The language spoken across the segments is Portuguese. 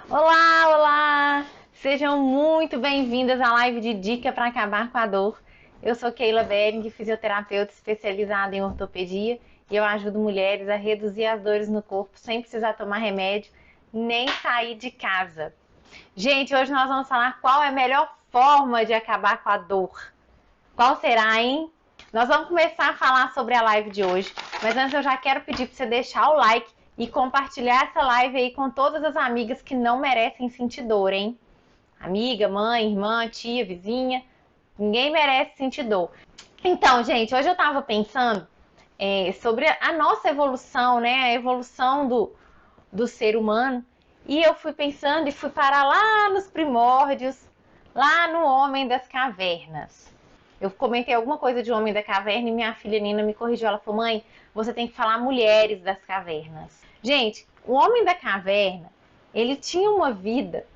Olá, olá! Sejam muito bem-vindas à live de Dica para Acabar com a Dor. Eu sou Keila Bering, fisioterapeuta especializada em ortopedia e eu ajudo mulheres a reduzir as dores no corpo sem precisar tomar remédio nem sair de casa. Gente, hoje nós vamos falar qual é a melhor forma de acabar com a dor. Qual será, hein? Nós vamos começar a falar sobre a live de hoje, mas antes eu já quero pedir para você deixar o like e compartilhar essa live aí com todas as amigas que não merecem sentir dor, hein? Amiga, mãe, irmã, tia, vizinha, ninguém merece sentir dor. Então, gente, hoje eu tava pensando sobre a nossa evolução, né? A evolução do ser humano. E eu fui pensando e fui parar lá nos primórdios, lá no Homem das Cavernas. Eu comentei alguma coisa de Homem da Caverna e minha filha Nina me corrigiu. Ela falou: mãe, você tem que falar Mulheres das Cavernas. Gente, o Homem da Caverna, ele tinha uma vida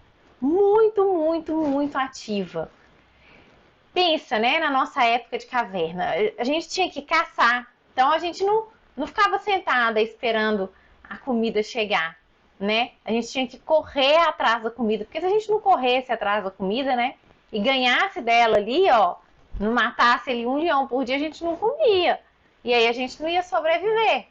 muito, muito, muito ativa. Pensa, né, na nossa época de caverna. A gente tinha que caçar. Então a gente não ficava sentada esperando a comida chegar, né? A gente tinha que correr atrás da comida. Porque se a gente não corresse atrás da comida, né, e ganhasse dela ali, ó, não matasse ali um leão por dia, a gente não comia. E aí a gente não ia sobreviver.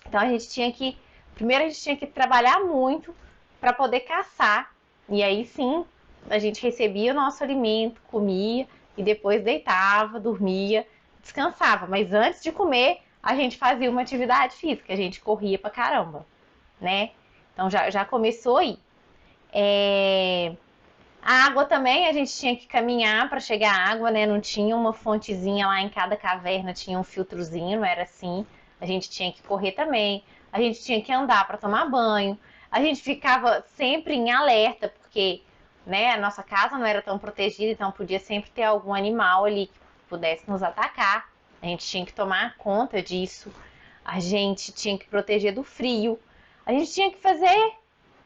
Então a gente tinha que, primeiro a gente tinha que trabalhar muito para poder caçar. E aí sim, a gente recebia o nosso alimento, comia e depois deitava, dormia, descansava. Mas antes de comer, a gente fazia uma atividade física, a gente corria pra caramba, né? Então já começou aí. A água também, a gente tinha que caminhar para chegar à água, né? Não tinha uma fontezinha lá em cada caverna, tinha um filtrozinho, não era assim. A gente tinha que correr também. A gente tinha que andar para tomar banho. A gente ficava sempre em alerta, porque, né, a nossa casa não era tão protegida, então podia sempre ter algum animal ali que pudesse nos atacar. A gente tinha que tomar conta disso. A gente tinha que proteger do frio. A gente tinha que fazer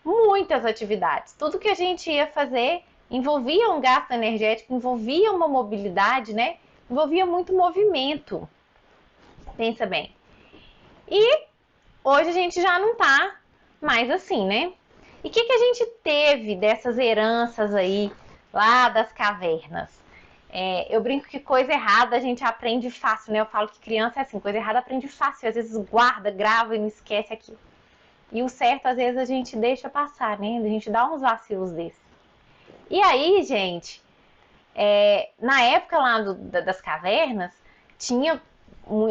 muitas atividades. Tudo que a gente ia fazer envolvia um gasto energético, envolvia uma mobilidade, né? Envolvia muito movimento. Pensa bem. E hoje a gente já não tá mais assim, né? E o que a gente teve dessas heranças aí, lá das cavernas? Eu brinco que coisa errada a gente aprende fácil, né? Eu falo que criança é assim, coisa errada aprende fácil, às vezes guarda, grava e não esquece aquilo. E o certo, às vezes, a gente deixa passar, né? A gente dá uns vacilos desses. E aí, gente, na época lá das cavernas,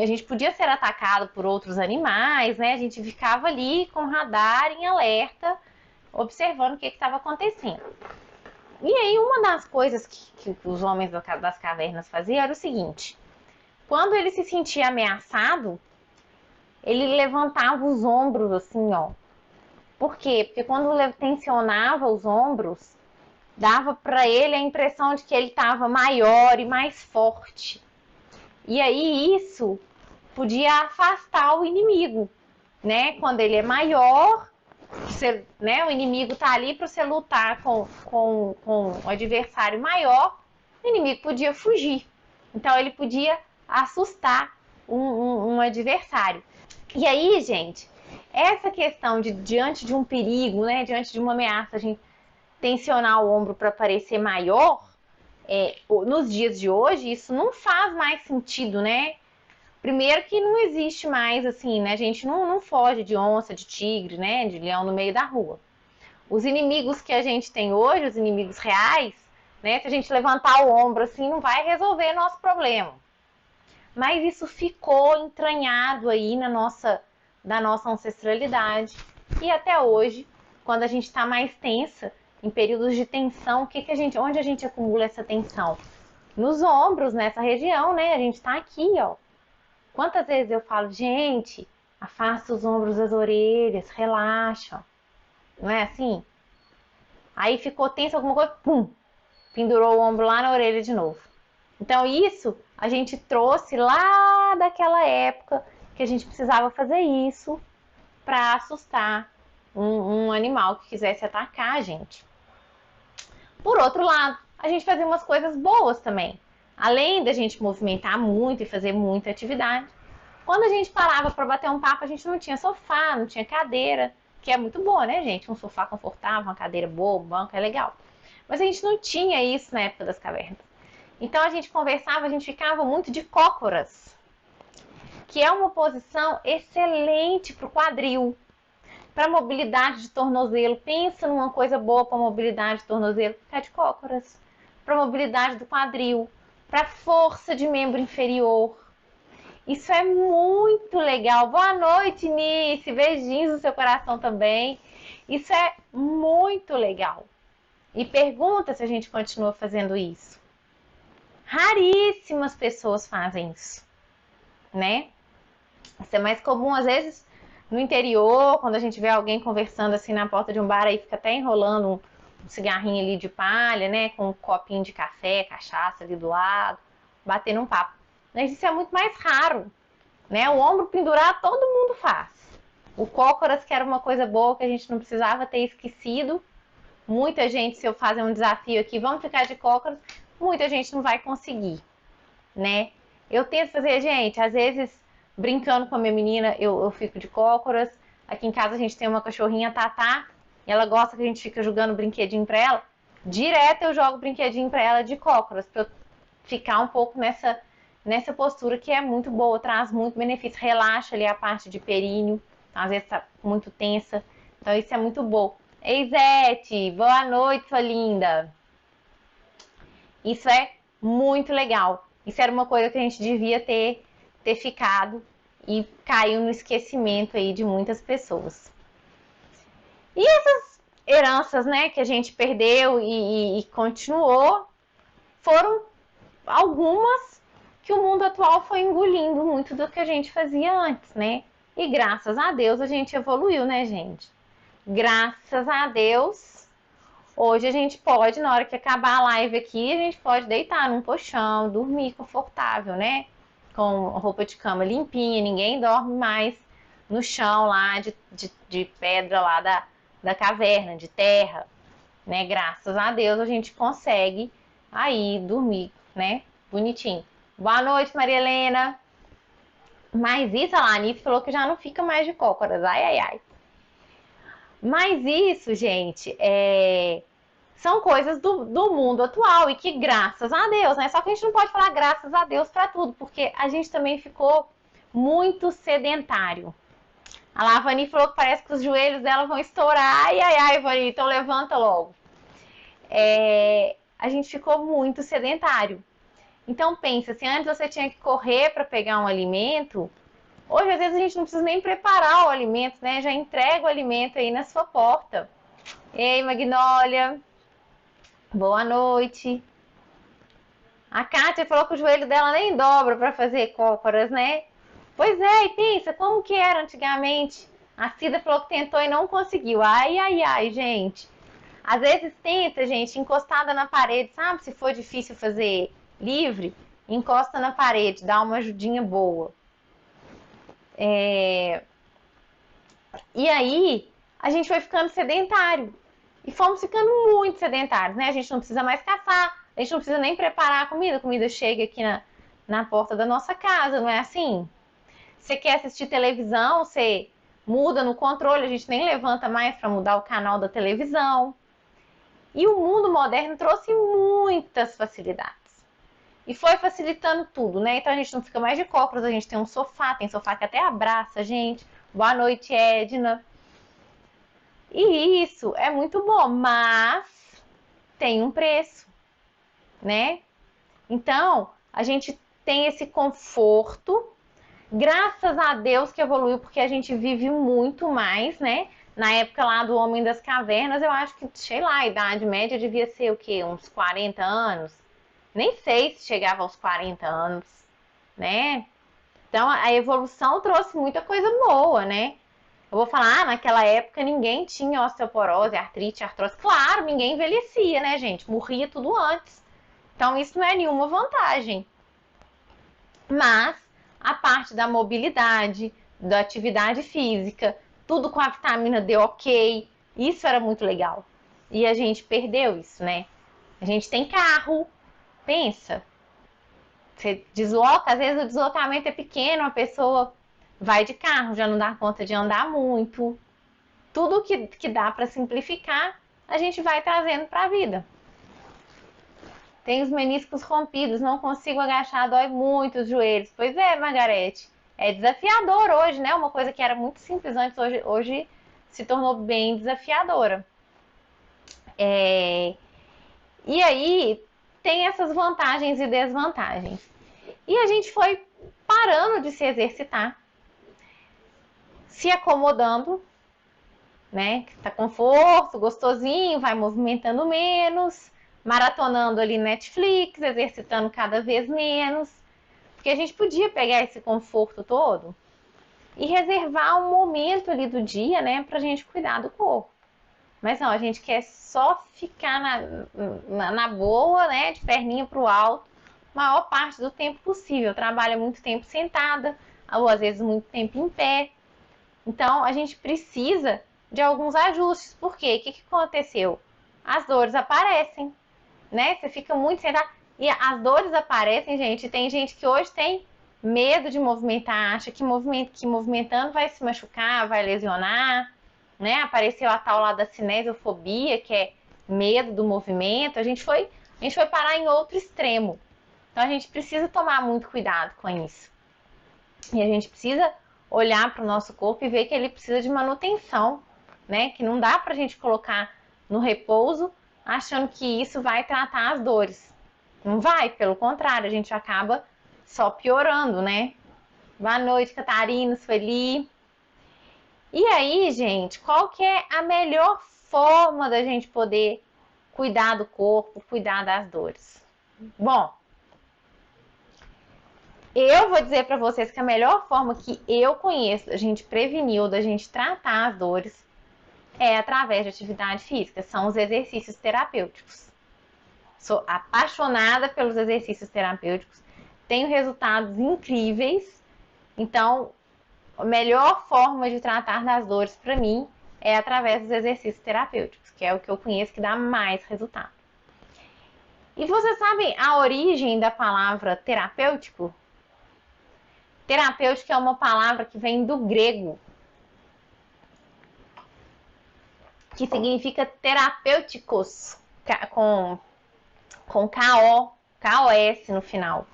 a gente podia ser atacado por outros animais, né? A gente ficava ali com o radar em alerta, observando o que estava acontecendo. E aí, uma das coisas que os homens das cavernas faziam era o seguinte: quando ele se sentia ameaçado, ele levantava os ombros assim, ó. Por quê? Porque quando ele tensionava os ombros, dava para ele a impressão de que ele estava maior e mais forte. E aí isso podia afastar o inimigo, né? Quando ele é maior, você, né? O inimigo tá ali para você lutar com um adversário maior, o inimigo podia fugir. Então ele podia assustar um adversário. E aí, gente, essa questão de diante de um perigo, né? Diante de uma ameaça, a gente tensionar o ombro para parecer maior, nos dias de hoje, isso não faz mais sentido, né? Primeiro que não existe mais, assim, né? A gente não foge de onça, de tigre, né? De leão no meio da rua. Os inimigos que a gente tem hoje, os inimigos reais, né? Se a gente levantar o ombro assim, não vai resolver nosso problema. Mas isso ficou entranhado aí da nossa ancestralidade. E até hoje, quando a gente está mais tensa, em períodos de tensão, onde a gente acumula essa tensão? Nos ombros, nessa região, né? A gente está aqui, ó. Quantas vezes eu falo, gente, afasta os ombros das orelhas, relaxa. Não é assim? Aí ficou tenso alguma coisa, pum, pendurou o ombro lá na orelha de novo. Então isso a gente trouxe lá daquela época que a gente precisava fazer isso para assustar um animal que quisesse atacar a gente. Por outro lado, a gente fazia umas coisas boas também. Além da gente movimentar muito e fazer muita atividade, quando a gente parava para bater um papo, a gente não tinha sofá, não tinha cadeira, que é muito boa, né, gente? Um sofá confortável, uma cadeira boa, um banco, é legal. Mas a gente não tinha isso na época das cavernas. Então a gente conversava, a gente ficava muito de cócoras, que é uma posição excelente para o quadril, para mobilidade de tornozelo. Pensa numa coisa boa para mobilidade de tornozelo, ficar de cócoras. Para mobilidade do quadril, para força de membro inferior. Isso é muito legal. Boa noite, Nice. Beijinhos no seu coração também. Isso é muito legal. E pergunta se a gente continua fazendo isso. Raríssimas pessoas fazem isso, né? Isso é mais comum, às vezes, no interior, quando a gente vê alguém conversando assim na porta de um bar, aí fica até enrolando um cigarrinho ali de palha, né? Com um copinho de café, cachaça ali do lado, batendo um papo. Mas isso é muito mais raro, né? O ombro pendurar todo mundo faz. O cócoras, que era uma coisa boa que a gente não precisava ter esquecido. Muita gente, se eu fazer um desafio aqui, vamos ficar de cócoras, muita gente não vai conseguir, né? Eu tento fazer, gente, às vezes, brincando com a minha menina, eu fico de cócoras. Aqui em casa a gente tem uma cachorrinha, Tatá, e ela gosta que a gente fica jogando brinquedinho pra ela. Direto eu jogo brinquedinho pra ela de cócoras, pra eu ficar um pouco nessa postura que é muito boa, traz muito benefício, relaxa ali a parte de períneo, às vezes tá muito tensa, então isso é muito bom. Ei, Zete, boa noite, sua linda. Isso é muito legal. Isso era uma coisa que a gente devia ter ficado e caiu no esquecimento aí de muitas pessoas. E essas heranças, né, que a gente perdeu e continuou, foram algumas que o mundo atual foi engolindo muito do que a gente fazia antes, né? E graças a Deus a gente evoluiu, né, gente? Graças a Deus, hoje a gente pode, na hora que acabar a live aqui, a gente pode deitar num colchão, dormir confortável, né? Com roupa de cama limpinha, ninguém dorme mais no chão lá de pedra lá da caverna, de terra, né? Graças a Deus a gente consegue aí dormir, né? Bonitinho. Boa noite, Maria Helena. Mas isso, a Lanice falou que já não fica mais de cócoras. Ai, ai, ai. Mas isso, gente, são coisas do mundo atual e que graças a Deus, né? Só que a gente não pode falar graças a Deus para tudo, porque a gente também ficou muito sedentário. A Lavani falou que parece que os joelhos dela vão estourar. Ai, ai, ai, Vani, então levanta logo. A gente ficou muito sedentário. Então pensa, se antes você tinha que correr para pegar um alimento, hoje às vezes a gente não precisa nem preparar o alimento, né? Já entrega o alimento aí na sua porta. Ei, Magnólia, boa noite. A Kátia falou que o joelho dela nem dobra para fazer cócoras, né? Pois é, e pensa, como que era antigamente? A Cida falou que tentou e não conseguiu. Ai, ai, ai, gente. Às vezes tenta, gente, encostada na parede, sabe? Se for difícil fazer livre, encosta na parede, dá uma ajudinha boa. E aí, a gente foi ficando sedentário. E fomos ficando muito sedentários, né? A gente não precisa mais caçar, a gente não precisa nem preparar a comida chega aqui na porta da nossa casa, não é assim? Você quer assistir televisão, você muda no controle, a gente nem levanta mais para mudar o canal da televisão. E o mundo moderno trouxe muitas facilidades. E foi facilitando tudo, né? Então a gente não fica mais de cócoras, a gente tem um sofá, tem sofá que até abraça a gente. Boa noite, Edna. E isso é muito bom, mas tem um preço, né? Então, a gente tem esse conforto, graças a Deus que evoluiu, porque a gente vive muito mais, né? Na época lá do Homem das Cavernas, eu acho que, sei lá, a idade média devia ser o quê? Uns 40 anos? Nem sei se chegava aos 40 anos, né? Então, a evolução trouxe muita coisa boa, né? Eu vou falar, naquela época ninguém tinha osteoporose, artrite, artrose. Claro, ninguém envelhecia, né, gente? Morria tudo antes. Então, isso não é nenhuma vantagem. Mas a parte da mobilidade, da atividade física, tudo com a vitamina D ok, isso era muito legal. E a gente perdeu isso, né? A gente tem carro, pensa. Você desloca, às vezes o deslocamento é pequeno, a pessoa vai de carro, já não dá conta de andar muito, tudo que dá para simplificar, a gente vai trazendo para a vida. Tem os meniscos rompidos, não consigo agachar, dói muito os joelhos. Pois é, Margarete, é desafiador hoje, né? Uma coisa que era muito simples antes, hoje se tornou bem desafiadora. E aí, tem essas vantagens e desvantagens. E a gente foi parando de se exercitar, se acomodando, né? Tá conforto, gostosinho, vai movimentando menos, maratonando ali Netflix, exercitando cada vez menos. Porque a gente podia pegar esse conforto todo e reservar um momento ali do dia, né, pra gente cuidar do corpo. Mas não, a gente quer só ficar na boa, né, de perninha pro alto, maior parte do tempo possível. Trabalha muito tempo sentada, ou às vezes muito tempo em pé. Então, a gente precisa de alguns ajustes. Por quê? O que aconteceu? As dores aparecem, né? Você fica muito sentado. E as dores aparecem, gente. Tem gente que hoje tem medo de movimentar, acha que movimentando vai se machucar, vai lesionar, né? Apareceu a tal lá da cinesiofobia, que é medo do movimento. A gente foi parar em outro extremo. Então, a gente precisa tomar muito cuidado com isso. E a gente precisa olhar para o nosso corpo e ver que ele precisa de manutenção, né? Que não dá para a gente colocar no repouso achando que isso vai tratar as dores. Não vai, pelo contrário, a gente acaba só piorando, né? Boa noite, Catarina, Sueli. E aí, gente, qual que é a melhor forma da gente poder cuidar do corpo, cuidar das dores? Bom, eu vou dizer para vocês que a melhor forma que eu conheço da gente prevenir ou da gente tratar as dores é através de atividade física, são os exercícios terapêuticos. Sou apaixonada pelos exercícios terapêuticos, tenho resultados incríveis, então a melhor forma de tratar das dores para mim é através dos exercícios terapêuticos, que é o que eu conheço que dá mais resultado. E vocês sabem a origem da palavra terapêutico? Terapêutico é uma palavra que vem do grego, que significa terapêuticos, com K-O-S no final,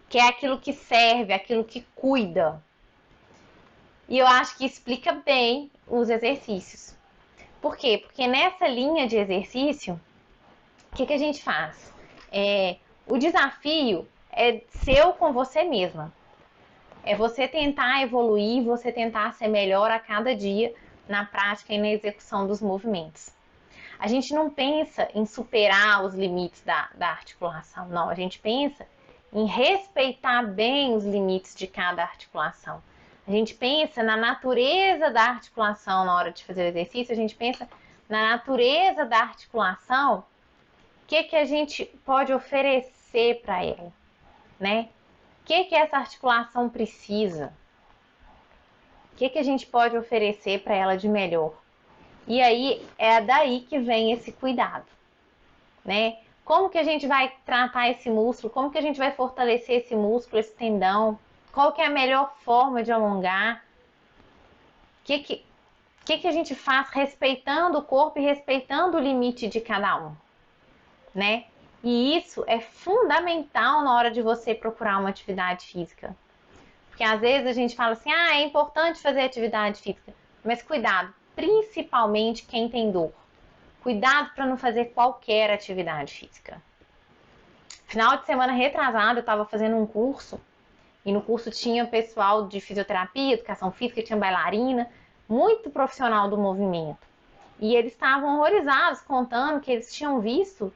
que é aquilo que serve, aquilo que cuida. E eu acho que explica bem os exercícios. Por quê? Porque nessa linha de exercício, o que a gente faz? O desafio é seu com você mesma. É você tentar evoluir, você tentar ser melhor a cada dia na prática e na execução dos movimentos. A gente não pensa em superar os limites da articulação, não. A gente pensa em respeitar bem os limites de cada articulação. A gente pensa na natureza da articulação na hora de fazer o exercício, a gente pensa na natureza da articulação, o que a gente pode oferecer para ela, né? O que essa articulação precisa? O que a gente pode oferecer para ela de melhor? E aí é daí que vem esse cuidado, né? Como que a gente vai tratar esse músculo? Como que a gente vai fortalecer esse músculo, esse tendão? Qual que é a melhor forma de alongar? O que a gente faz respeitando o corpo e respeitando o limite de cada um, né? E isso é fundamental na hora de você procurar uma atividade física. Porque às vezes a gente fala assim, é importante fazer atividade física. Mas cuidado, principalmente quem tem dor. Cuidado para não fazer qualquer atividade física. Final de semana retrasado, eu estava fazendo um curso. E no curso tinha pessoal de fisioterapia, educação física, tinha bailarina, muito profissional do movimento. E eles estavam horrorizados, contando que eles tinham visto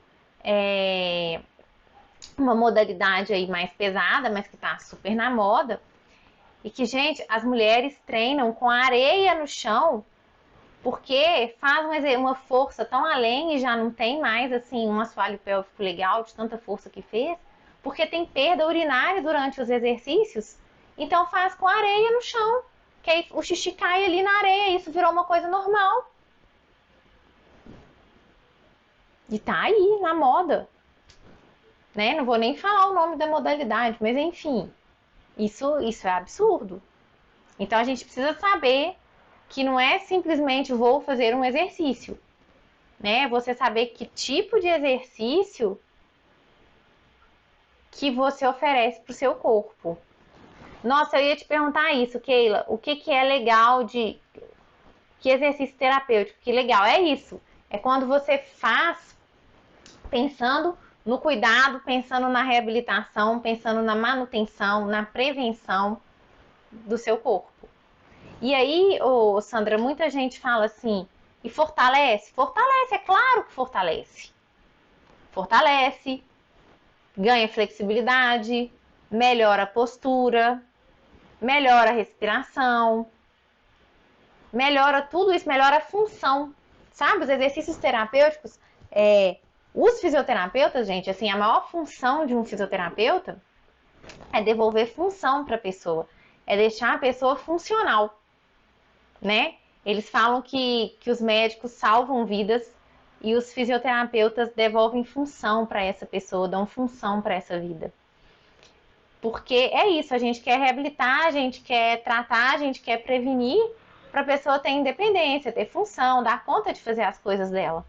uma modalidade aí mais pesada, mas que está super na moda. E que, gente, as mulheres treinam com areia no chão, porque faz uma força tão além e já não tem mais, assim, um assoalho pélvico legal de tanta força que fez, porque tem perda urinária durante os exercícios, então faz com areia no chão, que aí o xixi cai ali na areia, isso virou uma coisa normal. E tá aí, na moda. Né? Não vou nem falar o nome da modalidade, mas enfim, isso é absurdo. Então a gente precisa saber que não é simplesmente vou fazer um exercício, né? Você saber que tipo de exercício que você oferece para o seu corpo. Nossa, eu ia te perguntar isso, Keila. O que que é legal de... Que exercício terapêutico? Que legal, é isso. É quando você faz pensando no cuidado, pensando na reabilitação, pensando na manutenção, na prevenção do seu corpo. E aí, Sandra, muita gente fala assim, e fortalece? Fortalece, é claro que fortalece. Fortalece, ganha flexibilidade, melhora a postura, melhora a respiração, melhora tudo isso, melhora a função. Sabe, os exercícios terapêuticos, os fisioterapeutas, gente, assim, a maior função de um fisioterapeuta é devolver função para a pessoa, é deixar a pessoa funcional, né? Eles falam que os médicos salvam vidas e os fisioterapeutas devolvem função para essa pessoa, dão função para essa vida. Porque é isso, a gente quer reabilitar, a gente quer tratar, a gente quer prevenir para a pessoa ter independência, ter função, dar conta de fazer as coisas dela.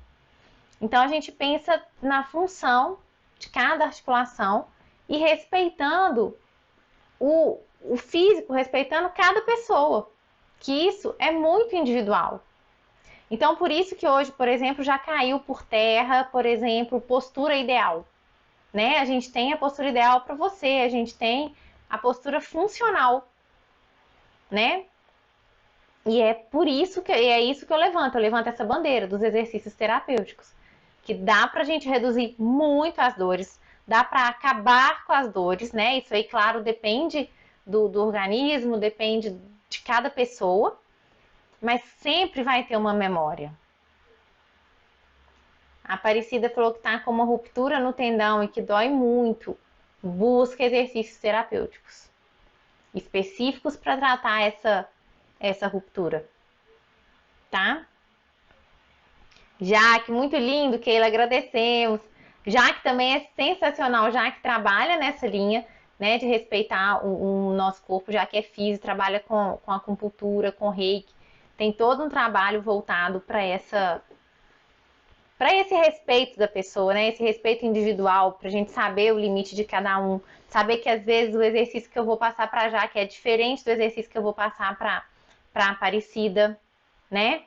Então a gente pensa na função de cada articulação e respeitando o físico, respeitando cada pessoa, que isso é muito individual. Então por isso que hoje, por exemplo, já caiu por terra, por exemplo, postura ideal, né? A gente tem a postura ideal para você, a gente tem a postura funcional, né? E é por isso que é isso que eu levanto essa bandeira dos exercícios terapêuticos, que dá pra gente reduzir muito as dores, dá para acabar com as dores, né? Isso aí, claro, depende do organismo, depende de cada pessoa, mas sempre vai ter uma memória. A Aparecida falou que tá com uma ruptura no tendão e que dói muito. Busca exercícios terapêuticos específicos para tratar essa ruptura, tá? Jaque, muito lindo, Keila, agradecemos. Jaque também é sensacional, Jaque trabalha nessa linha, né, de respeitar o nosso corpo, Jaque é físico, trabalha com acupuntura, com reiki, tem todo um trabalho voltado para esse respeito da pessoa, né, esse respeito individual, para a gente saber o limite de cada um, saber que às vezes o exercício que eu vou passar para Jaque é diferente do exercício que eu vou passar para Aparecida, né?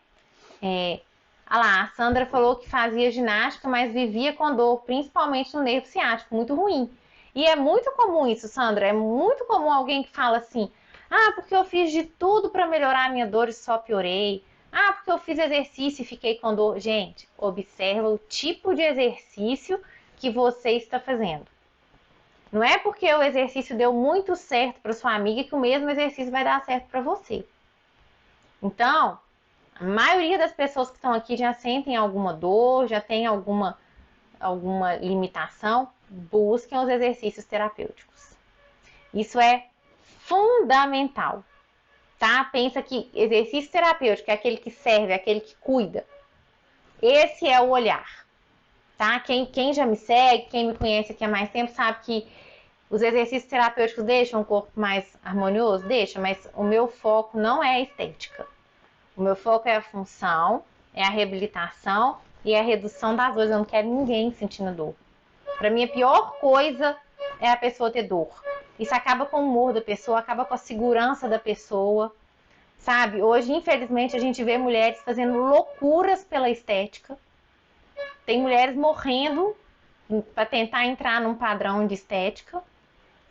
Ah lá, a Sandra falou que fazia ginástica, mas vivia com dor, principalmente no nervo ciático, muito ruim. E é muito comum isso, Sandra, é muito comum alguém que fala assim, ah, porque eu fiz de tudo para melhorar a minha dor e só piorei. Ah, porque eu fiz exercício e fiquei com dor. Gente, observa o tipo de exercício que você está fazendo. Não é porque o exercício deu muito certo para sua amiga que o mesmo exercício vai dar certo para você. Então, a maioria das pessoas que estão aqui já sentem alguma dor, já tem alguma limitação, busquem os exercícios terapêuticos. Isso é fundamental, tá? Pensa que exercício terapêutico é aquele que serve, é aquele que cuida. Esse é o olhar, tá? Quem já me segue, quem me conhece aqui há mais tempo, sabe que os exercícios terapêuticos deixam o corpo mais harmonioso? Deixa, mas o meu foco não é a estética. O meu foco é a função, é a reabilitação e a redução das dores. Eu não quero ninguém sentindo dor. Para mim, a pior coisa é a pessoa ter dor. Isso acaba com o humor da pessoa, acaba com a segurança da pessoa, sabe? Hoje, infelizmente, a gente vê mulheres fazendo loucuras pela estética. Tem mulheres morrendo para tentar entrar num padrão de estética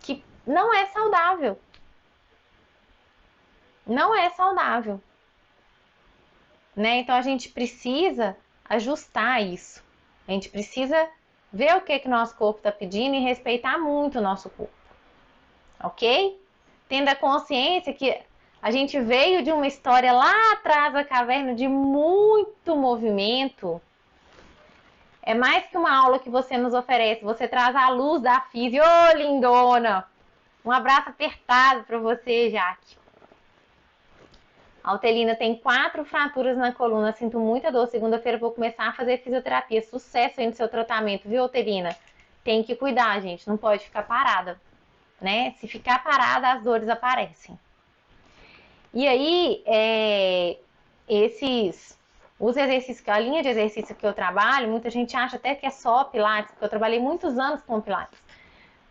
que não é saudável. Não é saudável. Né? Então a gente precisa ajustar isso. A gente precisa ver o que o nosso corpo está pedindo e respeitar muito o nosso corpo. Ok? Tendo a consciência que a gente veio de uma história lá atrás da caverna de muito movimento. É mais que uma aula que você nos oferece. Você traz a luz da física. Ô, lindona! Um abraço apertado para você, Jaque. A Altelina tem 4 fraturas na coluna, sinto muita dor. Segunda-feira vou começar a fazer fisioterapia. Sucesso aí no seu tratamento, viu, Altelina? Tem que cuidar, gente, não pode ficar parada, né? Se ficar parada, as dores aparecem. E aí, os exercícios, a linha de exercício que eu trabalho, muita gente acha até que é só Pilates, porque eu trabalhei muitos anos com Pilates.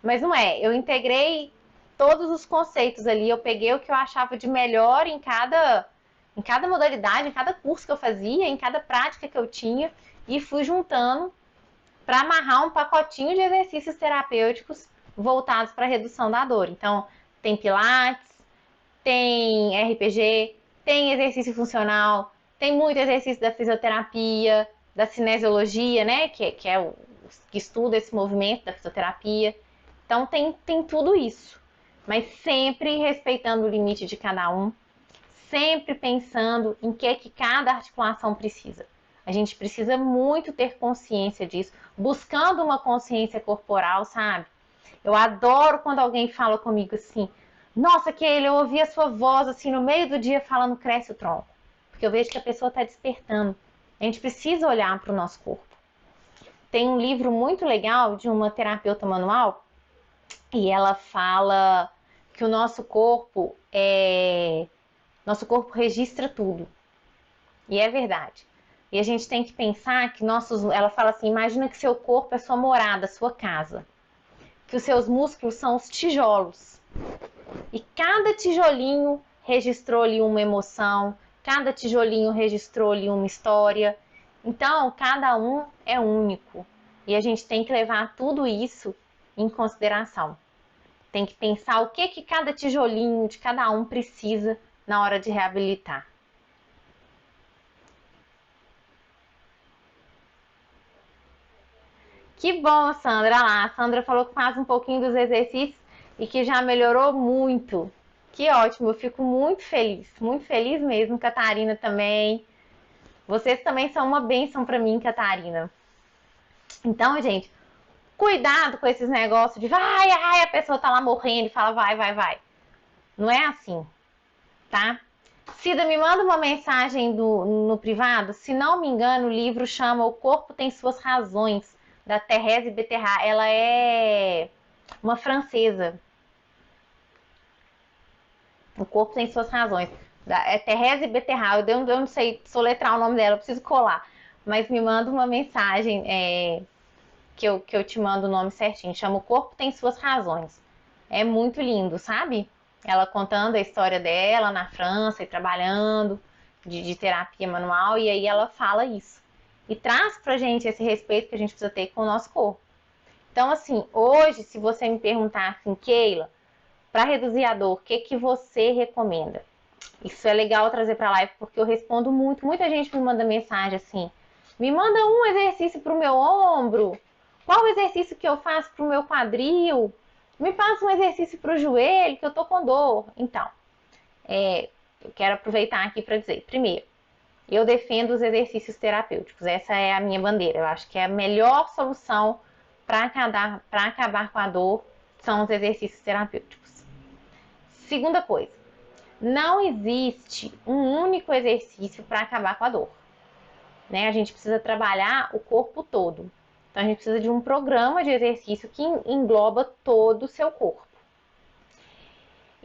Mas não é, eu integrei todos os conceitos ali, eu peguei o que eu achava de melhor em cada modalidade, em cada curso que eu fazia, em cada prática que eu tinha, e fui juntando para amarrar um pacotinho de exercícios terapêuticos voltados para a redução da dor. Então, tem Pilates, tem RPG, tem exercício funcional, tem muito exercício da fisioterapia, da cinesiologia, né? Que é o que estuda esse movimento da fisioterapia. Então tem tudo isso. Mas sempre respeitando o limite de cada um, sempre pensando em que cada articulação precisa. A gente precisa muito ter consciência disso, buscando uma consciência corporal, sabe? Eu adoro quando alguém fala comigo assim: nossa, Keila, eu ouvi a sua voz assim no meio do dia falando cresce o tronco. Porque eu vejo que a pessoa está despertando. A gente precisa olhar para o nosso corpo. Tem um livro muito legal de uma terapeuta manual e ela fala que o nosso corpo registra tudo. E é verdade. E a gente tem que pensar que ela fala assim, imagina que seu corpo é sua morada, sua casa. Que os seus músculos são os tijolos. E cada tijolinho registrou ali uma emoção, cada tijolinho registrou ali uma história. Então, cada um é único. E a gente tem que levar tudo isso em consideração. Tem que pensar o que cada tijolinho de cada um precisa na hora de reabilitar. Que bom, Sandra. Lá, a Sandra falou que faz um pouquinho dos exercícios e que já melhorou muito. Que ótimo, eu fico muito feliz mesmo. Catarina também. Vocês também são uma bênção para mim, Catarina. Então, gente, cuidado com esses negócios de vai, ai, a pessoa tá lá morrendo e fala vai, vai, vai. Não é assim, tá? Cida, me manda uma mensagem no privado. Se não me engano, o livro chama O Corpo Tem Suas Razões, da Thérèse Betterra. Ela é uma francesa. O Corpo Tem Suas Razões. É Thérèse Betterra. Eu não sei soletrar o nome dela, eu preciso colar. Mas me manda uma mensagem que eu te mando o nome certinho. Chama O Corpo Tem Suas Razões. É muito lindo, sabe? Ela contando a história dela na França e trabalhando de terapia manual. E aí ela fala isso. E traz pra gente esse respeito que a gente precisa ter com o nosso corpo. Então, assim, hoje, se você me perguntar assim, Keila, para reduzir a dor, o que você recomenda? Isso é legal trazer para a live, porque eu respondo muito. Muita gente me manda mensagem assim, me manda um exercício para o meu ombro, qual exercício que eu faço para o meu quadril, me passa um exercício para o joelho, que eu tô com dor. Então, eu quero aproveitar aqui para dizer, primeiro, eu defendo os exercícios terapêuticos, essa é a minha bandeira. Eu acho que é a melhor solução para acabar com a dor são os exercícios terapêuticos. Segunda coisa, não existe um único exercício para acabar com a dor. Né? A gente precisa trabalhar o corpo todo. Então, a gente precisa de um programa de exercício que engloba todo o seu corpo.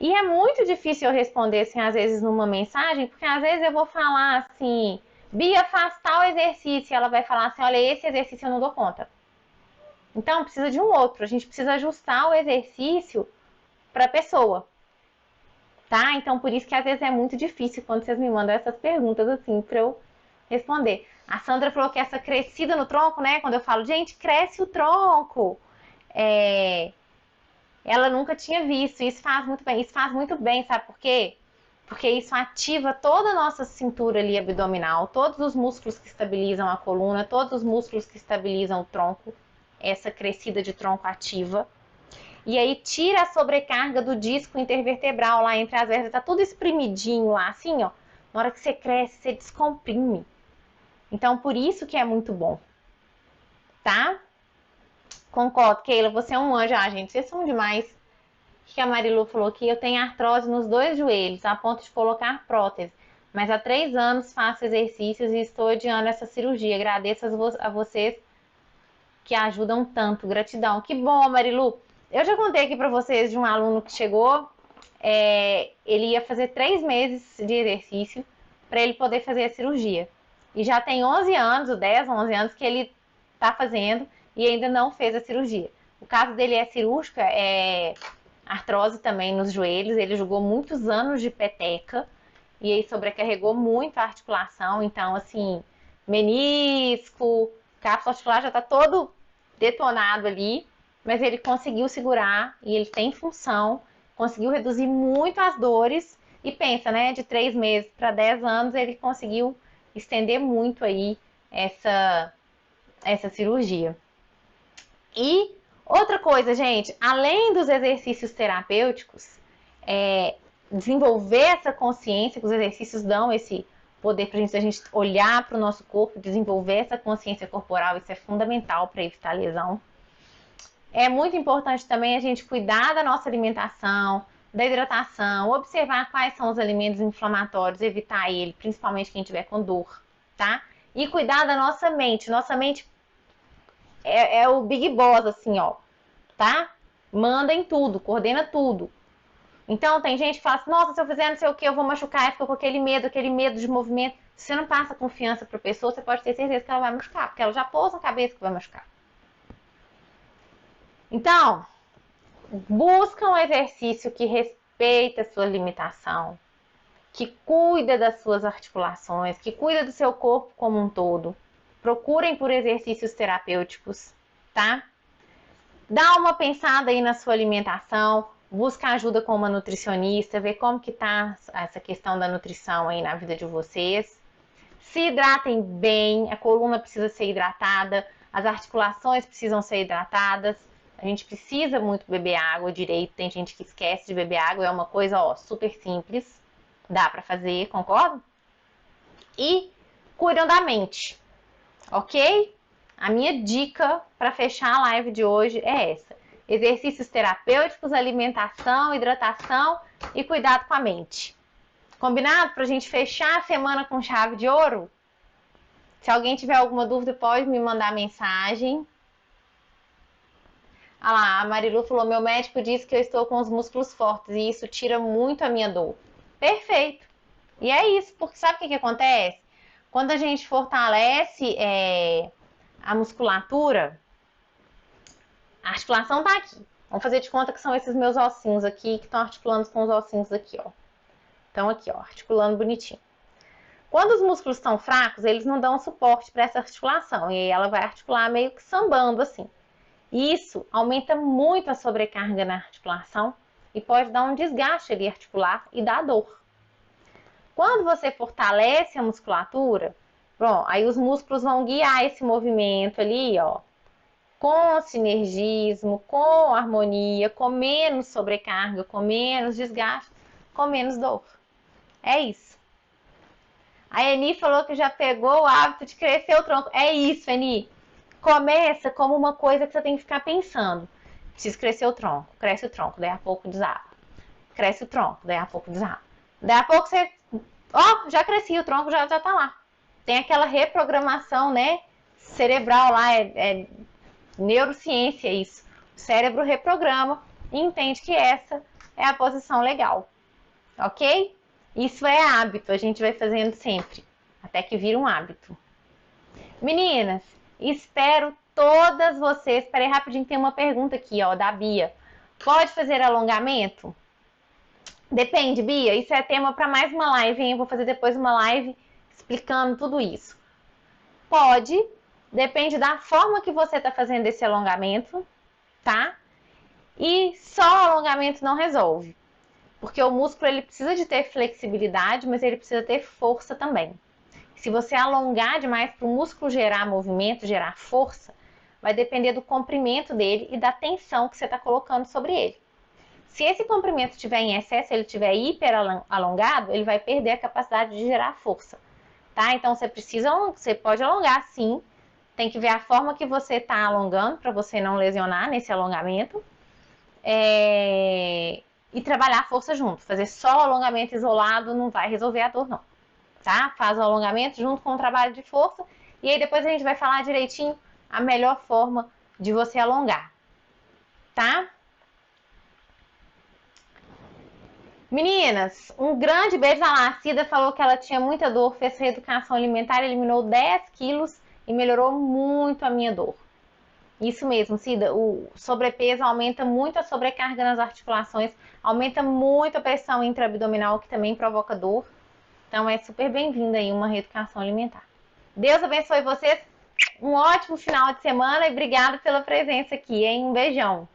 E é muito difícil eu responder, assim, às vezes, numa mensagem, porque às vezes eu vou falar assim, Bia, faz tal exercício, e ela vai falar assim, olha, esse exercício eu não dou conta. Então, precisa de um outro. A gente precisa ajustar o exercício para a pessoa. Tá? Então, por isso que às vezes é muito difícil quando vocês me mandam essas perguntas assim para eu responder. A Sandra falou que essa crescida no tronco, né? Quando eu falo, gente, cresce o tronco. Ela nunca tinha visto. Isso faz muito bem. Isso faz muito bem, sabe por quê? Porque isso ativa toda a nossa cintura ali abdominal, todos os músculos que estabilizam a coluna, todos os músculos que estabilizam o tronco. Essa crescida de tronco ativa. E aí tira a sobrecarga do disco intervertebral lá entre as vértebras, tá tudo espremidinho lá, assim, ó. Na hora que você cresce, você descomprime. Então, por isso que é muito bom. Tá? Concordo, Keila, você é um anjo. Ah, gente, vocês são demais. O que a Marilu falou aqui? Eu tenho artrose nos 2 joelhos, a ponto de colocar prótese. Mas há 3 anos faço exercícios e estou adiando essa cirurgia. Agradeço a vocês que ajudam tanto. Gratidão. Que bom, Marilu. Eu já contei aqui pra vocês de um aluno que chegou, ele ia fazer 3 meses de exercício, para ele poder fazer a cirurgia. E já tem 11 anos, 10, 11 anos que ele tá fazendo e ainda não fez a cirurgia. O caso dele é cirúrgica, é artrose também nos joelhos. Ele jogou muitos anos de peteca e aí sobrecarregou muito a articulação. Então, assim, menisco, cápsula articular já tá todo detonado ali, mas ele conseguiu segurar e ele tem função, conseguiu reduzir muito as dores e pensa, né, de 3 meses para 10 anos ele conseguiu estender muito aí essa cirurgia. E outra coisa, gente, além dos exercícios terapêuticos, desenvolver essa consciência, que os exercícios dão esse poder para a gente olhar para o nosso corpo, desenvolver essa consciência corporal, isso é fundamental para evitar lesão. É muito importante também a gente cuidar da nossa alimentação, da hidratação, observar quais são os alimentos inflamatórios, evitar ele, principalmente quem tiver com dor, tá? E cuidar da nossa mente. Nossa mente é o Big Boss, assim, ó, tá? Manda em tudo, coordena tudo. Então, tem gente que fala assim, nossa, se eu fizer não sei o que, eu vou machucar, e fica com aquele medo de movimento. Se você não passa confiança para a pessoa, você pode ter certeza que ela vai machucar, porque ela já pôs na cabeça que vai machucar. Então, busca um exercício que respeita a sua limitação, que cuida das suas articulações, que cuida do seu corpo como um todo. Procurem por exercícios terapêuticos, tá? Dá uma pensada aí na sua alimentação, busca ajuda com uma nutricionista, ver como que tá essa questão da nutrição aí na vida de vocês. Se hidratem bem, a coluna precisa ser hidratada, as articulações precisam ser hidratadas. A gente precisa muito beber água direito, tem gente que esquece de beber água, é uma coisa, ó, super simples, dá pra fazer, concorda? E cuidam da mente, ok? A minha dica para fechar a live de hoje é essa. Exercícios terapêuticos, alimentação, hidratação e cuidado com a mente. Combinado? Pra gente fechar a semana com chave de ouro? Se alguém tiver alguma dúvida, pode me mandar mensagem. Ah lá, a Marilu falou, meu médico disse que eu estou com os músculos fortes e isso tira muito a minha dor. Perfeito. E é isso, porque sabe o que acontece? Quando a gente fortalece a musculatura, a articulação tá aqui. Vamos fazer de conta que são esses meus ossinhos aqui, que estão articulando com os ossinhos aqui, ó. Estão aqui, ó, articulando bonitinho. Quando os músculos estão fracos, eles não dão suporte para essa articulação. E aí ela vai articular meio que sambando assim. Isso aumenta muito a sobrecarga na articulação e pode dar um desgaste ali articular e dar dor. Quando você fortalece a musculatura, bom, aí os músculos vão guiar esse movimento ali, ó, com sinergismo, com harmonia, com menos sobrecarga, com menos desgaste, com menos dor. É isso. A Eni falou que já pegou o hábito de crescer o tronco. É isso, Eni. Começa como uma coisa que você tem que ficar pensando. Preciso crescer o tronco. Cresce o tronco, daí a pouco desaba. Cresce o tronco, daí a pouco desaba. Daí a pouco você... Ó, já cresci, o tronco já tá lá. Tem aquela reprogramação, né? Cerebral lá, é neurociência isso. O cérebro reprograma e entende que essa é a posição legal. Ok? Isso é hábito, a gente vai fazendo sempre. Até que vira um hábito. Meninas, espero todas vocês. Espera aí rapidinho, tem uma pergunta aqui, ó, da Bia. Pode fazer alongamento? Depende, Bia. Isso é tema para mais uma live, hein? Eu vou fazer depois uma live explicando tudo isso. Pode, depende da forma que você está fazendo esse alongamento, tá? E só alongamento não resolve. Porque o músculo ele precisa de ter flexibilidade, mas ele precisa ter força também. Se você alongar demais para o músculo gerar movimento, gerar força, vai depender do comprimento dele e da tensão que você está colocando sobre ele. Se esse comprimento estiver em excesso, ele estiver hiper alongado, ele vai perder a capacidade de gerar força, tá? Então você pode alongar sim, tem que ver a forma que você está alongando para você não lesionar nesse alongamento. E trabalhar a força junto. Fazer só o alongamento isolado não vai resolver a dor, não. Tá? Faz o alongamento junto com o trabalho de força. E aí depois a gente vai falar direitinho a melhor forma de você alongar. Tá? Meninas, um grande beijo. A Lacida falou que ela tinha muita dor, fez reeducação alimentar, eliminou 10 quilos e melhorou muito a minha dor. Isso mesmo, Cida, o sobrepeso aumenta muito a sobrecarga nas articulações, aumenta muito a pressão intraabdominal, que também provoca dor. Então é super bem-vinda aí uma reeducação alimentar. Deus abençoe vocês, um ótimo final de semana e obrigada pela presença aqui, hein? Um beijão.